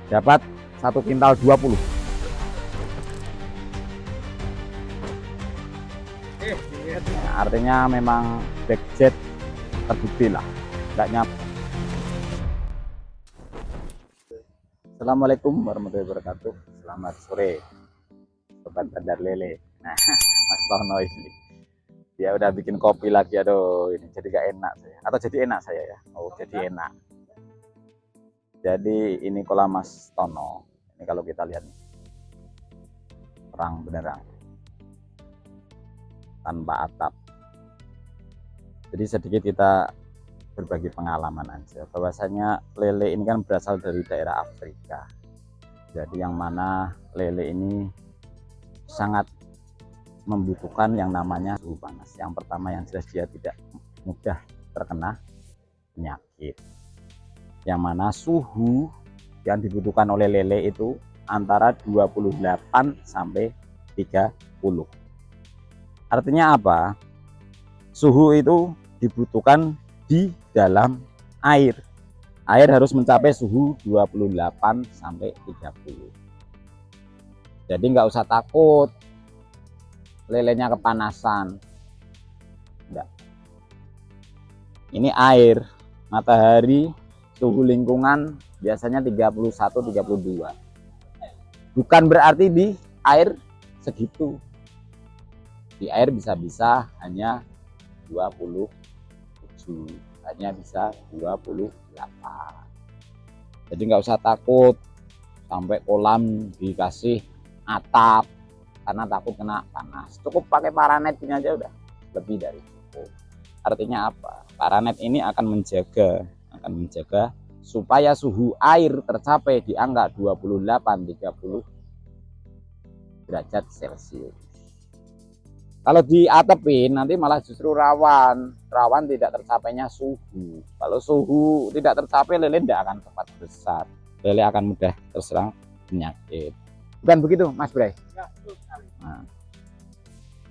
dapat 1 kintal 20. Nah, artinya memang blackjet terbukti lah, nggak nyampe. Assalamualaikum warahmatullahi wabarakatuh. Selamat sore sobat bandar lele. Nah, Mas Tono ini dia udah bikin kopi lagi. Aduh, ini jadi gak enak saya, atau jadi enak saya ya. Oh, jadi enak. Jadi ini kolam Mas Tono. Ini kalau kita lihat nih, terang benerang tanpa atap. Jadi sedikit kita berbagi pengalaman aja, bahwasanya lele ini kan berasal dari daerah Afrika. Jadi yang mana lele ini sangat membutuhkan yang namanya suhu panas. Yang pertama yang jelas dia tidak mudah terkena penyakit. Yang mana suhu yang dibutuhkan oleh lele itu antara 28 sampai 30. Artinya apa? Suhu itu dibutuhkan di dalam air. Air harus mencapai suhu 28 sampai 30. Jadi nggak usah takut lelenya kepanasan. Enggak. Ini air, matahari, suhu lingkungan biasanya 31-32. Bukan berarti di air segitu. Di air bisa-bisa hanya 27, hanya bisa 28. Jadi nggak usah takut sampai kolam dikasih atap karena takut kena panas. Cukup pakai paranet ini aja udah lebih dari cukup. Artinya apa? Paranet ini akan menjaga supaya suhu air tercapai di angka 28-30 derajat Celcius. Kalau diatepin nanti malah justru rawan tidak tercapainya suhu. Kalau suhu tidak tercapai, lele tidak akan cepat besar. Lele akan mudah terserang penyakit. Bukan begitu, Mas Bray? Nah,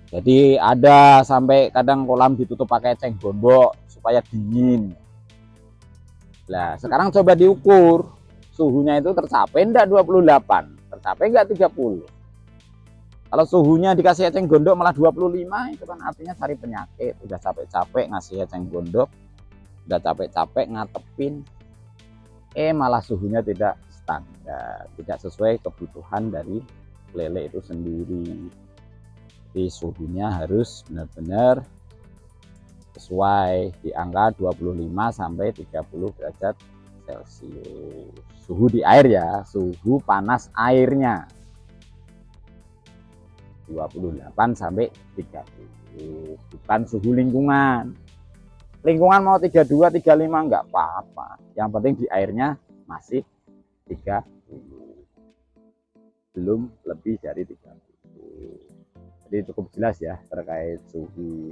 jadi ada sampai kadang kolam ditutup pakai eceng gondok supaya dingin. Nah, sekarang coba diukur suhunya itu tercapai enggak 28, tercapai enggak 30. Kalau suhunya dikasih eceng gondok malah 25, itu kan artinya cari penyakit. Udah capek-capek ngasih eceng gondok, udah capek-capek ngatepin, malah suhunya tidak standar, tidak sesuai kebutuhan dari lele itu sendiri. Jadi suhunya harus benar-benar sesuai di angka 25 sampai 30 derajat Celcius. Suhu di air ya, suhu panas airnya 28 sampai 30, bukan suhu lingkungan. Lingkungan mau 32, 35 enggak apa-apa. Yang penting di airnya masih 30. Belum lebih dari 30. Jadi cukup jelas ya terkait suhu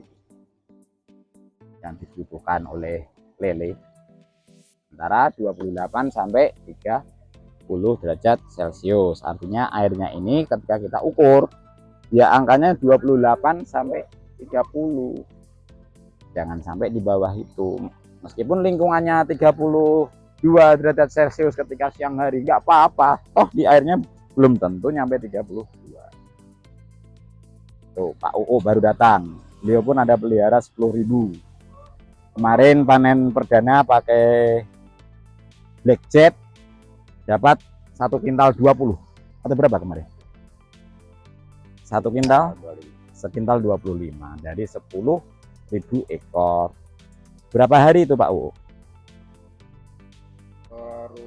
yang dibutuhkan oleh lele antara 28 sampai 30 derajat Celcius. Artinya airnya ini ketika kita ukur ya angkanya 28 sampai 30. Jangan sampai di bawah itu. Meskipun lingkungannya 32 derajat Celcius ketika siang hari nggak apa-apa. Toh di airnya belum tentu nyampe 32. Tuh, Pak UU baru datang. Beliau pun ada pelihara 10.000. Kemarin panen perdana pakai blackjet dapat 1 kintal 20. Atau berapa kemarin? 1 kintal, sekintal 25 dari 10.000 ekor. Berapa hari itu Pak U? Baru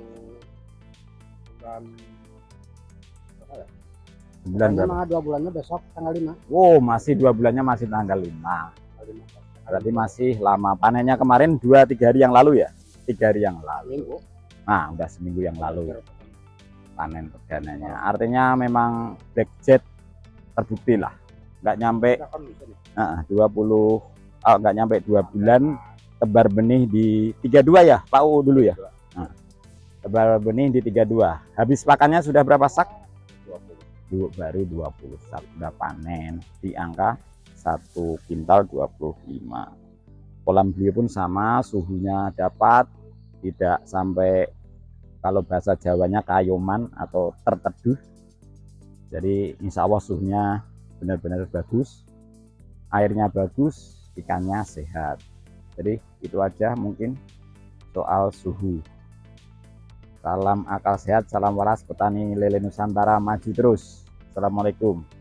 bulan berapa? 2 bulannya besok tanggal 5. Wow, masih 2 bulannya, masih tanggal 5. Berarti masih lama. Panennya kemarin 2-3 hari yang lalu ya? 3 hari yang lalu. Minggu. Nah, udah seminggu yang lalu panen perdananya. Artinya memang blackjet terbukti lah, nggak nyampe 20, nggak nyampe 2 bulan tebar benih di 32 ya Pak U dulu ya. Nah, tebar benih di 32. Habis pakannya sudah berapa sak? 20. Baru 20 sak sudah panen di angka 1 kintal 25. Kolam beliau pun sama, suhunya dapat, tidak sampai Kalau bahasa Jawanya kayoman atau terteduh. Jadi insya Allah suhunya benar-benar bagus, airnya bagus, ikannya sehat. Jadi itu aja mungkin soal suhu. Salam akal sehat, salam waras, petani lele Nusantara maju terus. Assalamualaikum.